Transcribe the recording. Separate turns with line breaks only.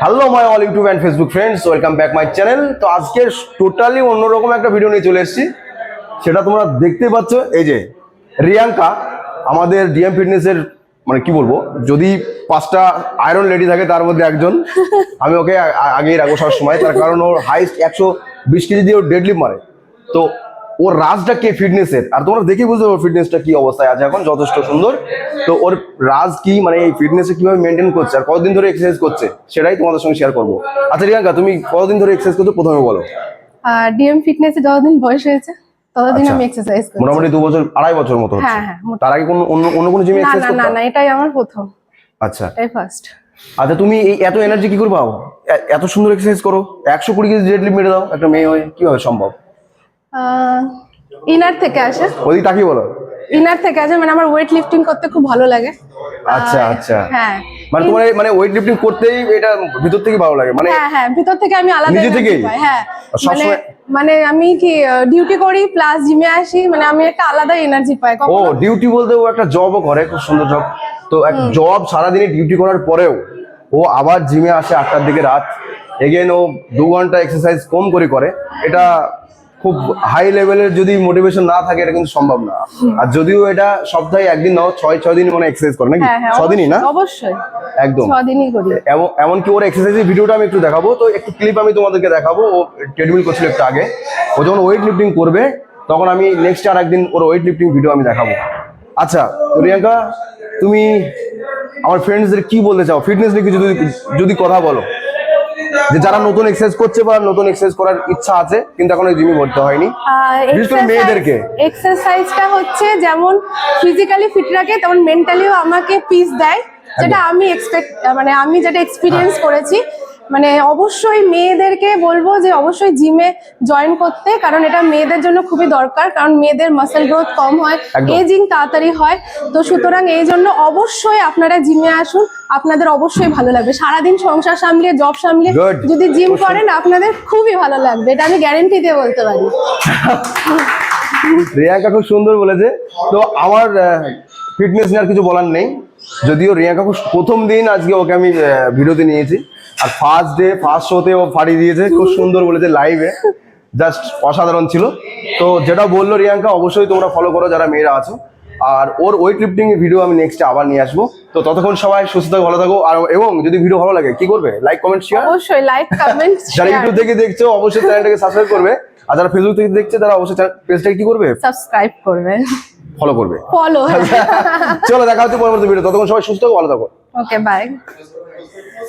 Hello my all YouTube and Facebook friends, welcome back my channel. তো আজকে totally অন্যরকম একটা ভিডিও নিয়ে চলে এসেছি, সেটা তোমরা দেখতে পাচ্ছ। এই যে রিয়াঙ্কা আমাদের ডিএম ফিটনেসের, মানে কি বলবো, যদি 5টা আয়রন লেডি থাকে তার মধ্যে একজন। আমি ওকে আগেই রাখবো সব সময়, তার কারণ ওর হাইস্ট 120 কেজি দিয়ে ওর ডেডলিফট মারে। তো ওর রাজটা কি ফিটনেসের, আর তোমরা দেখে বুঝতে ওর ফিটনেসটা কি অবস্থায় আছে এখন, যথেষ্ট সুন্দর। তো ওর রাজ কি, মানে এই ফিটনেসে কিভাবে মেনটেন করছে আর কতদিন ধরে এক্সারসাইজ করছে, সেটাই তোমাদের সঙ্গে শেয়ার করবো। আচ্ছা রিয়াঙ্কা, তুমি কতদিন ধরে এক্সারসাইজ করছো প্রথমে বলো।
ডিএম ফিটনেসে যতদিন বয়স হয়েছে ততদিন আমি এক্সারসাইজ করি।
মোটামুটি 2 বছর 2.5 বছর মতো হচ্ছে।
হ্যাঁ।
তার আগে অন্য কোনো জিমে
না
এক্সারসাইজ
না
করতে?
না, এটাই আমার প্রথম,
আচ্ছা
এটাই ফার্স্ট।
আচ্ছা, তুমি এই এত এনার্জি কি করে পাও? এত সুন্দর এক্সারসাইজ করো, 120 কেজি ডেডলিফট মেরে দাও একটা মেয়ে হয়ে, কিভাবে সম্ভব?
ইনার থেকে আসে,
ওদিকে তাকিয়ে বলো।
ইনার থেকে আসে, মানে আমার ওয়েট লিফটিং করতে খুব ভালো লাগে।
আচ্ছা আচ্ছা,
হ্যাঁ
মানে তোমার মানে ওয়েট লিফটিং করতেই এটা ভিতর থেকে ভালো লাগে, মানে
হ্যাঁ, ভিতর থেকে আমি আলাদা
নিজে
energy
থেকেই?
পাই। হ্যাঁ,
সবসময়
মানে আমি কি ডিউটি করি প্লাস জিমে আসি, মানে আমি একটা আলাদা এনার্জি পাই।
ও ডিউটি বলতে ও একটা জবও করে, খুব সুন্দর জব। তো এক জব সারাদিনে ডিউটি করার পরেও ও আবার জিমে আসে 8টার দিকে রাত, এগেন ও 2 ঘন্টা এক্সারসাইজ কম করে। এটা খুব হাই লেভেলের যদি মোটিভেশন না থাকে এটা কিন্তু সম্ভব না। আর যদিও এটা সপ্তাহে একদিন নাও 6 দিন মানে এক্সারসাইজ করে নাকি?
হ্যাঁ
6 দিনই না?
অবশ্যই
একদম
6 দিনই করি।
এমনকি ওর এক্সারসাইজের ভিডিওটা আমি একটু দেখাবো, তো একটু ক্লিপ আমি তোমাদেরকে দেখাবো। ও ট্রেডমিল করছিল একটু আগে, ও যখন ওয়েট লিফটিং করবে তখন আমি নেক্সট আর একদিন ওর ওয়েট লিফটিং ভিডিও আমি দেখাবো। আচ্ছা রিয়াঙ্কা, তুমি আমার ফ্রেন্ডসদের কি বলতে চাও ফিটনেস নিয়ে কিছু যদি কথা বলো, যে যারা নতুন এক্সারসাইজ করছে বা নতুন এক্সারসাইজ করার ইচ্ছা আছে কিন্তু এখন জিমে ভর্তি হয়নি, বিশেষ করে মেয়েদেরকে?
এক্সারসাইজটা হচ্ছে যেমন ফিজিক্যালি ফিট রাখে, তেমন মেন্টালিও আমাকে পিস দেয়, যেটা আমি মানে আমি যেটা এক্সপিরিয়েন্স করেছি। মানে অবশ্যই মেয়েদেরকে বলবো যে অবশ্যই জিমে জয়েন করতে, কারণ এটা মেয়েদের জন্য খুবই দরকার, কারণ মেয়েদের মাসেল গ্রোথ কম হয়, এজিং তাড়াতাড়ি হয়। তো সুতরাং এই জন্য অবশ্যই আপনারা জিমে আসুন, আপনাদের অবশ্যই ভালো লাগবে। সারাদিন সংসার সামলিয়ে জব সামলিয়ে যদি জিম করেন আপনাদের খুবই ভালো লাগবে, এটা আমি গ্যারেন্টি দিয়ে বলতে পারি।
রিয়াঙ্কা খুব সুন্দর বলেছে। তো আমার ফিটনেস নিয়ে আর কিছু বলার নেই, যদিও রিয়াঙ্কা খুব প্রথম দিন আজকে ওকে আমি ভিডিওতে নিয়েছি, আর ফার্স্ট শোতে ও ফাড়ি দিয়েছে, খুব সুন্দর বলেছে লাইভে, জাস্ট অসাধারণ ছিল। তো যেটা বললো রিয়াঙ্কা অবশ্যই তোমরা ফলো করো যারা মেয়েরা আছো। আর ওর ওয়েট লিফটিং এর ভিডিও আমি নেক্সট আবার নিয়ে আসবো। তো ততক্ষণ সবাই সুস্থ থাকো, ভালো থাকো। আর এবং যদি ভিডিও ভালো লাগে কি করবে? Like comment share.
অবশ্যই লাইক কমেন্ট
যারা ইউটিউব থেকে দেখছো অবশ্যই চ্যানেলটাকে সাবস্ক্রাইব করবে, আর যারা ফেসবুক থেকে দেখছে তারা অবশ্যই পেজটাকে কি করবে?
সাবস্ক্রাইব করবে,
ফলো করবে।
ফলো।
চলো দেখা হচ্ছে পরবর্তী ভিডিও, ততক্ষণ সবাই সুস্থ থাকো, ভালো থাকো।
Okay bye.